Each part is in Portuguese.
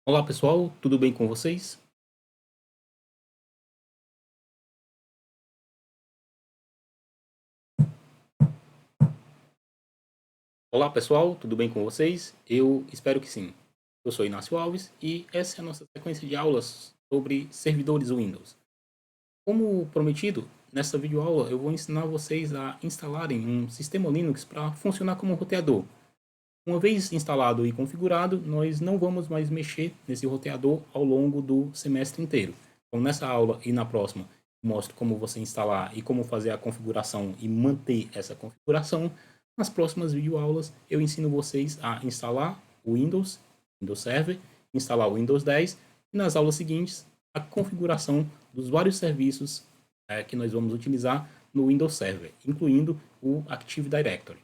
Olá pessoal, tudo bem com vocês? Olá pessoal, tudo bem com vocês? Eu espero que sim. Eu sou Inácio Alves e essa é a nossa sequência de aulas sobre servidores Windows. Como prometido, nessa videoaula eu vou ensinar vocês a instalarem um sistema Linux para funcionar como roteador. Uma vez instalado e configurado, nós não vamos mais mexer nesse roteador ao longo do semestre inteiro. Então, nessa aula e na próxima, mostro como você instalar e como fazer a configuração e manter essa configuração. Nas próximas videoaulas, eu ensino vocês a instalar o Windows Server, instalar o Windows 10 e nas aulas seguintes, a configuração dos vários serviços que nós vamos utilizar no Windows Server, incluindo o Active Directory.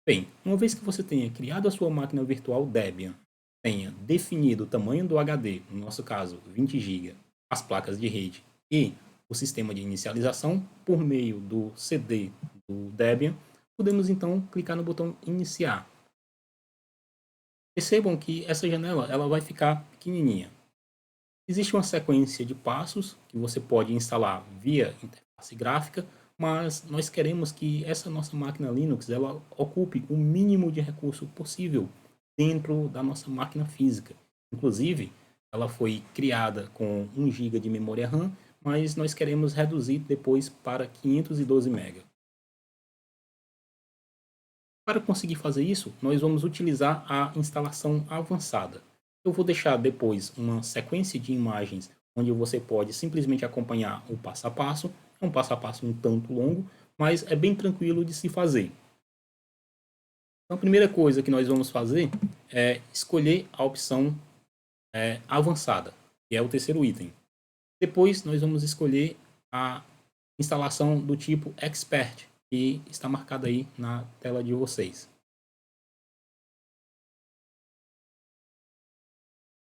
Bem, uma vez que você tenha criado a sua máquina virtual Debian, tenha definido o tamanho do HD, no nosso caso 20 GB, as placas de rede e o sistema de inicialização por meio do CD do Debian, podemos então clicar no botão iniciar. Percebam que essa janela ela vai ficar pequenininha. Existe uma sequência de passos que você pode instalar via interface gráfica, mas nós queremos que essa nossa máquina Linux ela ocupe o mínimo de recurso possível dentro da nossa máquina física. Inclusive, ela foi criada com 1 GB de memória RAM, mas nós queremos reduzir depois para 512 MB. Para conseguir fazer isso, nós vamos utilizar a instalação avançada. Eu vou deixar depois uma sequência de imagens onde você pode simplesmente acompanhar o passo a passo. É um passo a passo um tanto longo, mas é bem tranquilo de se fazer. Então, a primeira coisa que nós vamos fazer é escolher a opção avançada, que é o terceiro item. Depois, nós vamos escolher a instalação do tipo Expert, que está marcada aí na tela de vocês.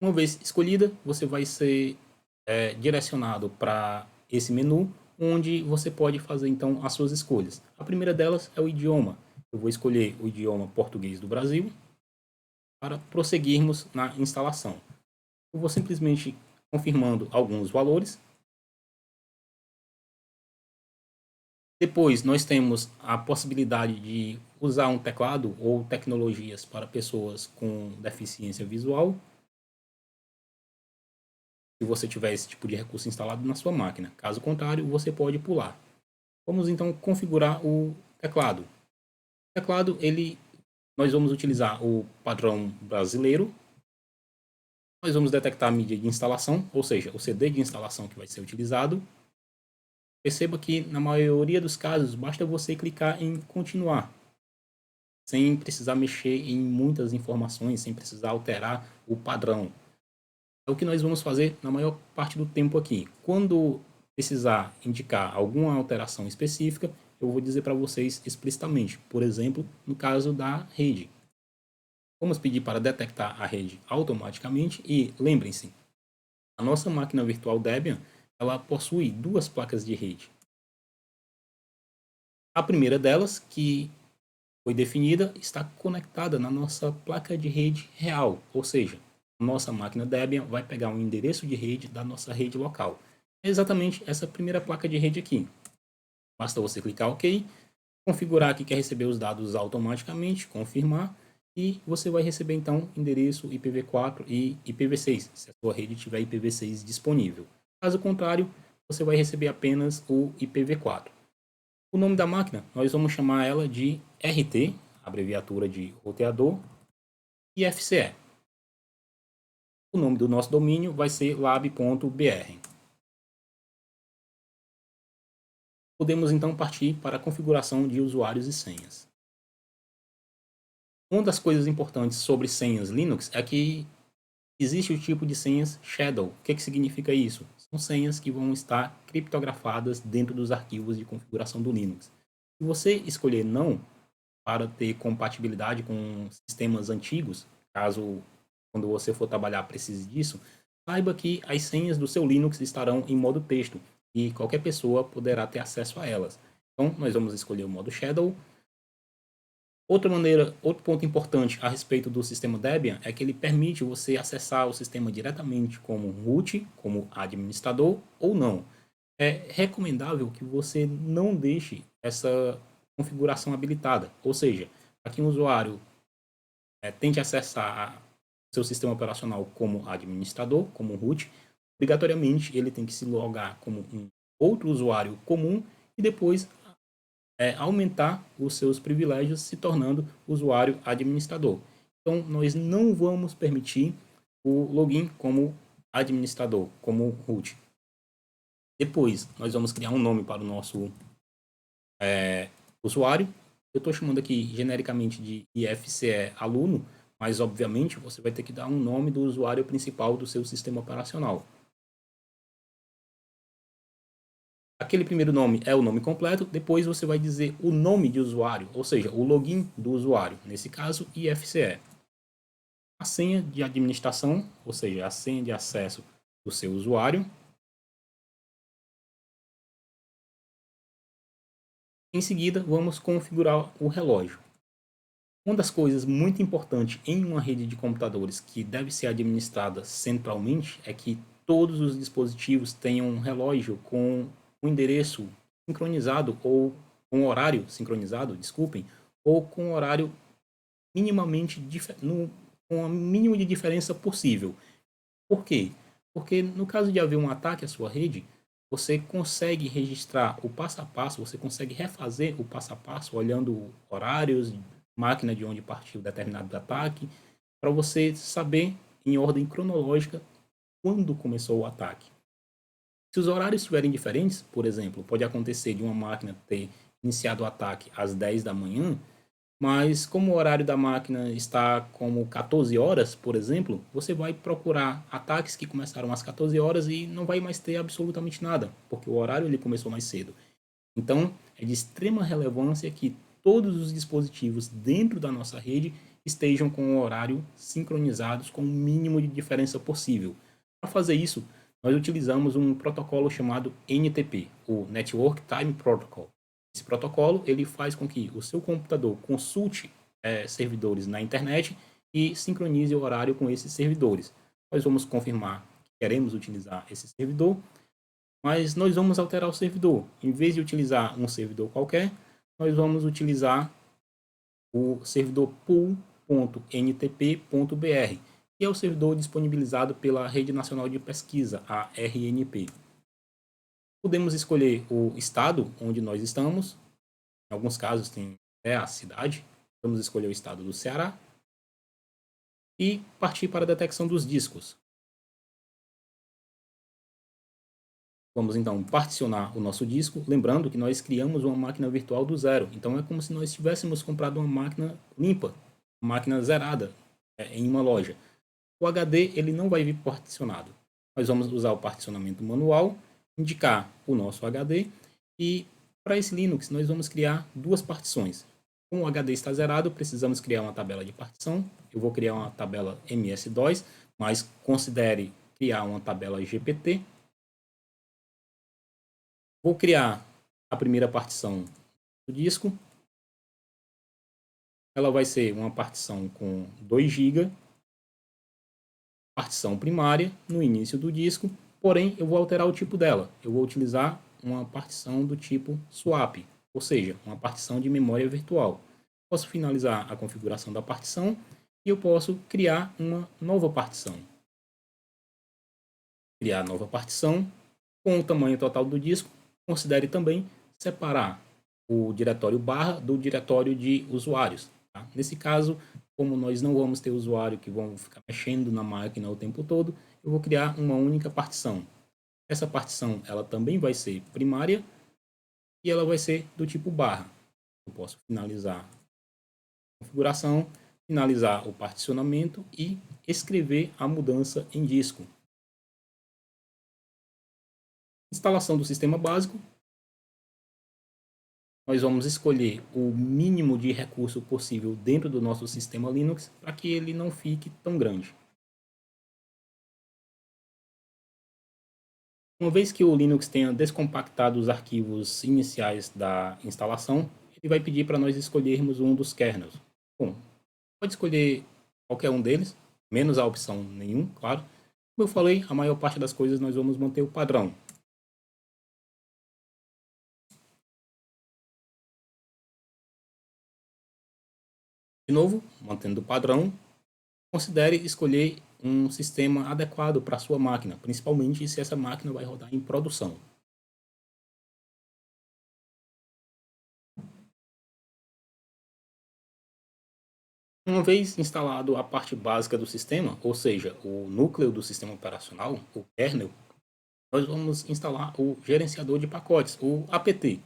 Uma vez escolhida, você vai ser direcionado para esse menu, onde você pode fazer então as suas escolhas. A primeira delas é o idioma. Eu vou escolher o idioma português do Brasil para prosseguirmos na instalação. Eu vou simplesmente confirmando alguns valores. Depois, nós temos a possibilidade de usar um teclado ou tecnologias para pessoas com deficiência visual, se você tiver esse tipo de recurso instalado na sua máquina. Caso contrário, você pode pular. Vamos então configurar o teclado. O teclado, nós vamos utilizar o padrão brasileiro. Nós vamos detectar a mídia de instalação, ou seja, o CD de instalação que vai ser utilizado. Perceba que na maioria dos casos basta você clicar em continuar, sem precisar mexer em muitas informações, sem precisar alterar o padrão. É o que nós vamos fazer na maior parte do tempo aqui. Quando precisar indicar alguma alteração específica, eu vou dizer para vocês explicitamente. Por exemplo, no caso da rede. Vamos pedir para detectar a rede automaticamente e lembrem-se, a nossa máquina virtual Debian ela possui duas placas de rede. A primeira delas, que foi definida, está conectada na nossa placa de rede real, ou seja, a nossa máquina Debian vai pegar um endereço de rede da nossa rede local. É exatamente essa primeira placa de rede aqui. Basta você clicar OK, configurar que quer receber os dados automaticamente, confirmar, e você vai receber então endereço IPv4 e IPv6, se a sua rede tiver IPv6 disponível. Caso contrário, você vai receber apenas o IPv4. O nome da máquina, nós vamos chamar ela de RT, abreviatura de roteador, e FCE. O nome do nosso domínio vai ser lab.br. Podemos então partir para a configuração de usuários e senhas. Uma das coisas importantes sobre senhas Linux é que existe o tipo de senhas Shadow. O que significa isso? São senhas que vão estar criptografadas dentro dos arquivos de configuração do Linux. Se você escolher não para ter compatibilidade com sistemas antigos, caso quando você for trabalhar precise disso, saiba que as senhas do seu Linux estarão em modo texto e qualquer pessoa poderá ter acesso a elas. Então, nós vamos escolher o modo Shadow. Outro ponto importante a respeito do sistema Debian é que ele permite você acessar o sistema diretamente como root, como administrador ou não. É recomendável que você não deixe essa configuração habilitada, ou seja, para que um usuário tente acessar seu sistema operacional como administrador, como root, obrigatoriamente ele tem que se logar como um outro usuário comum e depois aumentar os seus privilégios se tornando usuário administrador. Então, nós não vamos permitir o login como administrador, como root. Depois, nós vamos criar um nome para o nosso usuário. Eu estou chamando aqui genericamente de IFCE aluno, mas obviamente você vai ter que dar um nome do usuário principal do seu sistema operacional. Aquele primeiro nome é o nome completo, depois você vai dizer o nome de usuário, ou seja, o login do usuário, nesse caso IFCE. A senha de administração, ou seja, a senha de acesso do seu usuário. Em seguida, vamos configurar o relógio. Uma das coisas muito importantes em uma rede de computadores que deve ser administrada centralmente é que todos os dispositivos tenham um relógio com um endereço sincronizado ou com horário sincronizado, desculpem, ou com horário minimamente com o mínimo de diferença possível. Por quê? Porque no caso de haver um ataque à sua rede, você consegue registrar o passo a passo, você consegue refazer o passo a passo olhando horários, máquina de onde partiu determinado ataque, para você saber em ordem cronológica quando começou o ataque. Se os horários estiverem diferentes, por exemplo, pode acontecer de uma máquina ter iniciado o ataque às 10 da manhã, mas como o horário da máquina está como 14 horas, por exemplo, você vai procurar ataques que começaram às 14 horas e não vai mais ter absolutamente nada, porque o horário ele começou mais cedo. Então, é de extrema relevância que todos os dispositivos dentro da nossa rede estejam com o horário sincronizados com o mínimo de diferença possível. Para fazer isso, nós utilizamos um protocolo chamado NTP, o Network Time Protocol. Esse protocolo ele faz com que o seu computador consulte servidores na internet e sincronize o horário com esses servidores. Nós vamos confirmar que queremos utilizar esse servidor, mas nós vamos alterar o servidor. Em vez de utilizar um servidor qualquer, nós vamos utilizar o servidor pool.ntp.br, que é o servidor disponibilizado pela Rede Nacional de Pesquisa, a RNP. Podemos escolher o estado onde nós estamos. Em alguns casos tem a cidade. Vamos escolher o estado do Ceará e partir para a detecção dos discos. Vamos então particionar o nosso disco, lembrando que nós criamos uma máquina virtual do zero. Então é como se nós tivéssemos comprado uma máquina limpa, uma máquina zerada em uma loja. O HD ele não vai vir particionado. Nós vamos usar o particionamento manual, indicar o nosso HD e para esse Linux nós vamos criar duas partições. Como o HD está zerado, precisamos criar uma tabela de partição. Eu vou criar uma tabela MS-DOS, mas considere criar uma tabela GPT. Vou criar a primeira partição do disco. Ela vai ser uma partição com 2 GB, partição primária no início do disco, porém eu vou alterar o tipo dela. Eu vou utilizar uma partição do tipo swap, ou seja, uma partição de memória virtual. Posso finalizar a configuração da partição e eu posso criar uma nova partição. Criar nova partição com o tamanho total do disco. Considere também separar o diretório barra do diretório de usuários. Tá? Nesse caso, como nós não vamos ter usuário que vão ficar mexendo na máquina o tempo todo, eu vou criar uma única partição. Essa partição ela também vai ser primária e ela vai ser do tipo barra. Eu posso finalizar a configuração, finalizar o particionamento e escrever a mudança em disco. Instalação do sistema básico. Nós vamos escolher o mínimo de recurso possível dentro do nosso sistema Linux para que ele não fique tão grande. Uma vez que o Linux tenha descompactado os arquivos iniciais da instalação, ele e vai pedir para nós escolhermos um dos kernels. Bom, pode escolher qualquer um deles, menos a opção nenhum, claro. Como eu falei, a maior parte das coisas nós vamos manter o padrão. De novo, mantendo o padrão, considere escolher um sistema adequado para a sua máquina, principalmente se essa máquina vai rodar em produção. Uma vez instalado a parte básica do sistema, ou seja, o núcleo do sistema operacional, o kernel, nós vamos instalar o gerenciador de pacotes, o apt.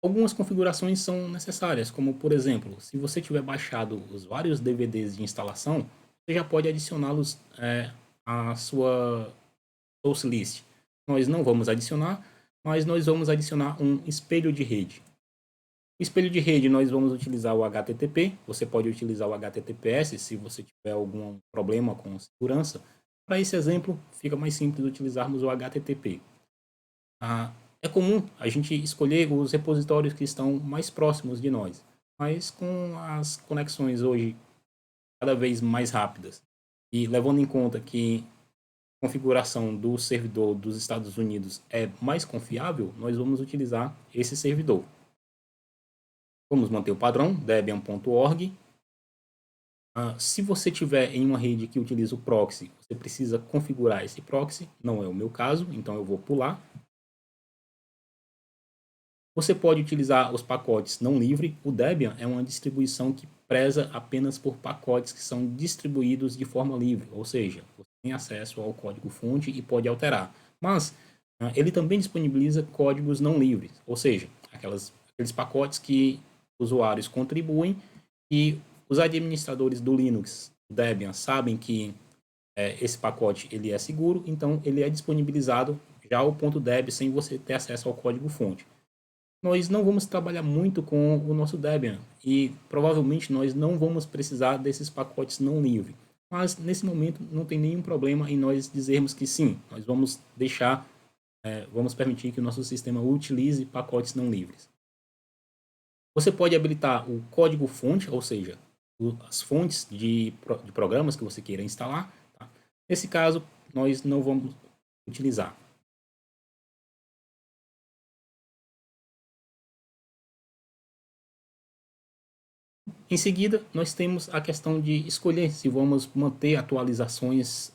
Algumas configurações são necessárias, como por exemplo, se você tiver baixado os vários DVDs de instalação, você já pode adicioná-los à sua source list. Nós não vamos adicionar, mas nós vamos adicionar um espelho de rede. O espelho de rede nós vamos utilizar o HTTP, você pode utilizar o HTTPS se você tiver algum problema com segurança. Para esse exemplo, fica mais simples utilizarmos o HTTP. É comum a gente escolher os repositórios que estão mais próximos de nós, mas com as conexões hoje cada vez mais rápidas e levando em conta que a configuração do servidor dos Estados Unidos é mais confiável, nós vamos utilizar esse servidor. Vamos manter o padrão debian.org. Se você tiver em uma rede que utiliza o proxy, você precisa configurar esse proxy, não é o meu caso, então eu vou pular. Você pode utilizar os pacotes não livre. O Debian é uma distribuição que preza apenas por pacotes que são distribuídos de forma livre, ou seja, você tem acesso ao código-fonte e pode alterar. Mas ele também disponibiliza códigos não livres, ou seja, aqueles pacotes que usuários contribuem e os administradores do Linux, Debian, sabem que esse pacote ele é seguro, então ele é disponibilizado já ao .deb sem você ter acesso ao código-fonte. Nós não vamos trabalhar muito com o nosso Debian e provavelmente nós não vamos precisar desses pacotes não livre. Mas nesse momento não tem nenhum problema em nós dizermos que sim, nós vamos deixar, vamos permitir que o nosso sistema utilize pacotes não livres. Você pode habilitar o código-fonte, ou seja, as fontes de programas que você queira instalar. Tá? Nesse caso, nós não vamos utilizar. Em seguida, nós temos a questão de escolher se vamos manter atualizações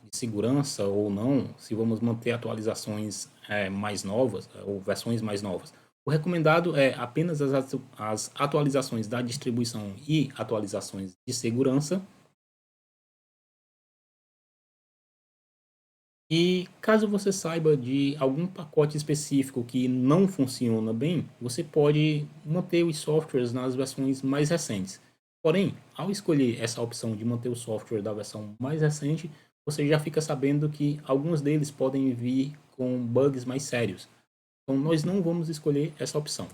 de segurança ou não, se vamos manter atualizações mais novas ou versões mais novas. O recomendado é apenas as atualizações da distribuição e atualizações de segurança. E caso você saiba de algum pacote específico que não funciona bem, você pode manter os softwares nas versões mais recentes. Porém, ao escolher essa opção de manter o software da versão mais recente, você já fica sabendo que alguns deles podem vir com bugs mais sérios. Então, nós não vamos escolher essa opção.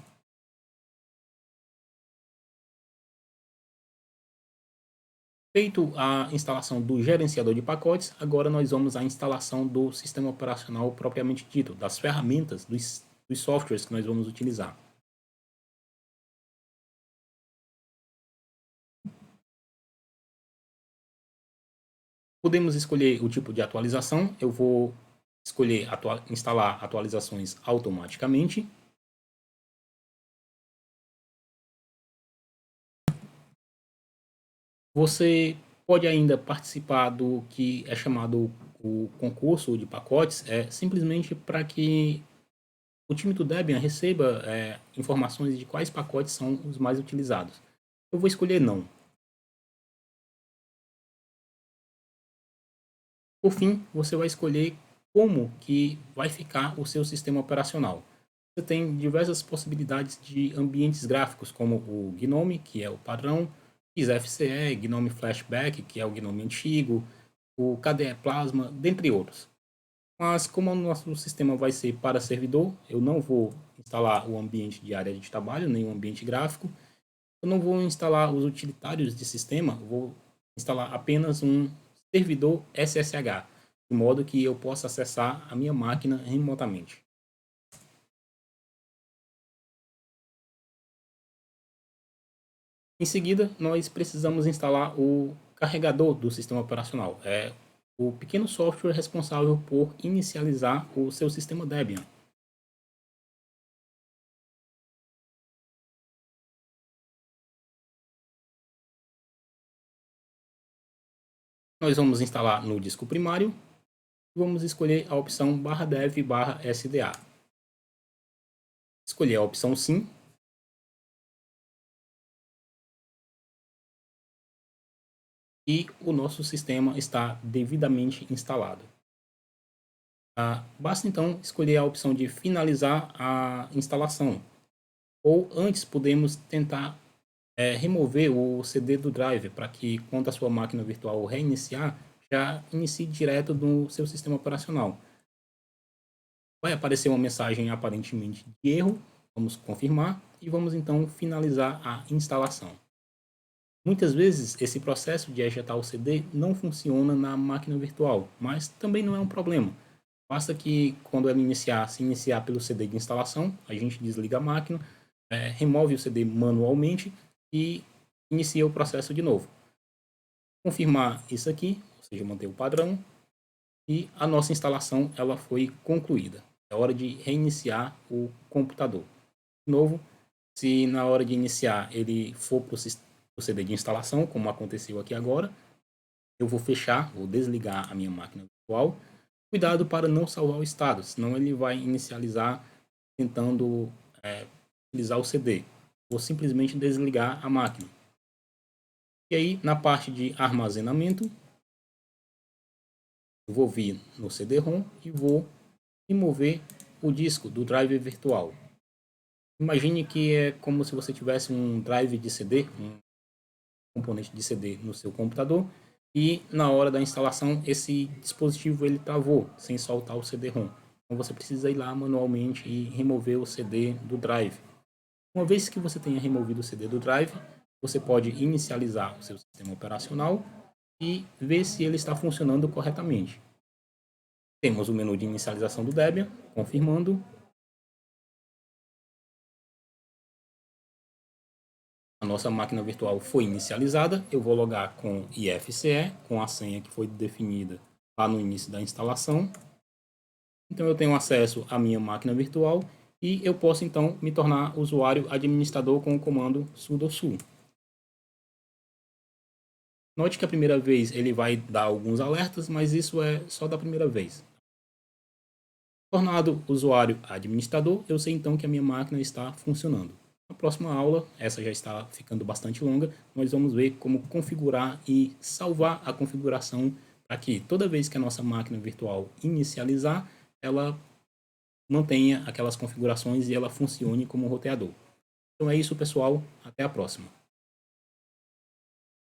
Feito a instalação do gerenciador de pacotes, agora nós vamos à instalação do sistema operacional propriamente dito, das ferramentas, dos softwares que nós vamos utilizar. Podemos escolher o tipo de atualização. Eu vou escolher instalar atualizações automaticamente. Você pode ainda participar do que é chamado o concurso de pacotes, simplesmente para que o time do Debian receba informações de quais pacotes são os mais utilizados. Eu vou escolher não. Por fim, você vai escolher como que vai ficar o seu sistema operacional. Você tem diversas possibilidades de ambientes gráficos, como o GNOME, que é o padrão, XFCE, GNOME Flashback, que é o GNOME antigo, o KDE Plasma, dentre outros. Mas como o nosso sistema vai ser para servidor, eu não vou instalar o ambiente de área de trabalho, nem o ambiente gráfico. Eu não vou instalar os utilitários de sistema, vou instalar apenas um servidor SSH. de modo que eu possa acessar a minha máquina remotamente. Em seguida, nós precisamos instalar o carregador do sistema operacional. É o pequeno software responsável por inicializar o seu sistema Debian. Nós vamos instalar no disco primário e vamos escolher a opção /dev/sda. Escolher a opção Sim. E o nosso sistema está devidamente instalado. Basta então escolher a opção de finalizar a instalação. Ou antes podemos tentar remover o CD do drive para que quando a sua máquina virtual reiniciar, já inicie direto no seu sistema operacional. Vai aparecer uma mensagem aparentemente de erro, vamos confirmar e vamos então finalizar a instalação. Muitas vezes esse processo de ejetar o CD não funciona na máquina virtual, mas também não é um problema. Basta que quando ela se iniciar pelo CD de instalação, a gente desliga a máquina, remove o CD manualmente e inicia o processo de novo. Confirmar isso aqui, ou seja, manter o padrão, e a nossa instalação ela foi concluída. É hora de reiniciar o computador. De novo, se na hora de iniciar ele for para o CD de instalação, como aconteceu aqui agora, eu vou fechar, vou desligar a minha máquina virtual. Cuidado para não salvar o estado, senão ele vai inicializar tentando utilizar o CD. Vou simplesmente desligar a máquina. E aí, na parte de armazenamento, eu vou vir no CD-ROM e vou remover o disco do drive virtual. Imagine que é como se você tivesse um drive de CD, um componente de CD no seu computador, e na hora da instalação esse dispositivo ele travou sem soltar o CD-ROM. Então você precisa ir lá manualmente e remover o CD do drive. Uma vez que você tenha removido o CD do drive, você pode inicializar o seu sistema operacional e ver se ele está funcionando corretamente. Temos o menu de inicialização do Debian, confirmando. A nossa máquina virtual foi inicializada. Eu vou logar com IFCE, com a senha que foi definida lá no início da instalação. Então eu tenho acesso à minha máquina virtual e eu posso então me tornar usuário administrador com o comando sudo su. Note que a primeira vez ele vai dar alguns alertas, mas isso é só da primeira vez. Tornado usuário administrador, eu sei então que a minha máquina está funcionando. Na próxima aula, essa já está ficando bastante longa, nós vamos ver como configurar e salvar a configuração para que toda vez que a nossa máquina virtual inicializar, ela mantenha aquelas configurações e ela funcione como roteador. Então é isso, pessoal. Até a próxima.